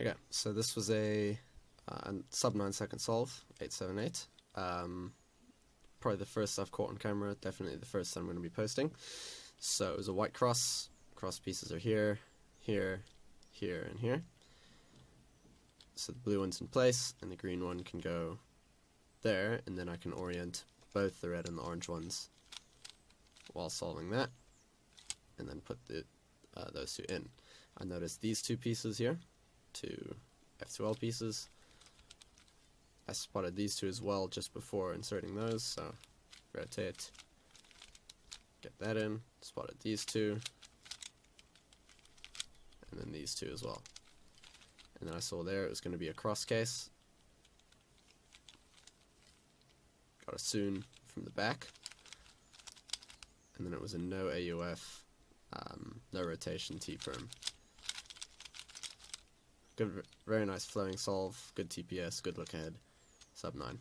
Okay, so this was a sub 9 second solve, 878. Probably the first I've caught on camera, definitely the first I'm going to be posting. So it was a white cross pieces are here, here, here, and here. So the blue one's in place, and the green one can go there, and then I can orient both the red and the orange ones while solving that, and then put those two in. I noticed these two pieces here, two F2L pieces. I spotted these two as well just before inserting those, so rotate, get that in, spotted these two, and then these two as well. And then I saw there it was going to be a cross case. Got a soon from the back, and then it was a no AUF, no rotation T-perm. Good, very nice flowing solve, good TPS, good look ahead, sub 9.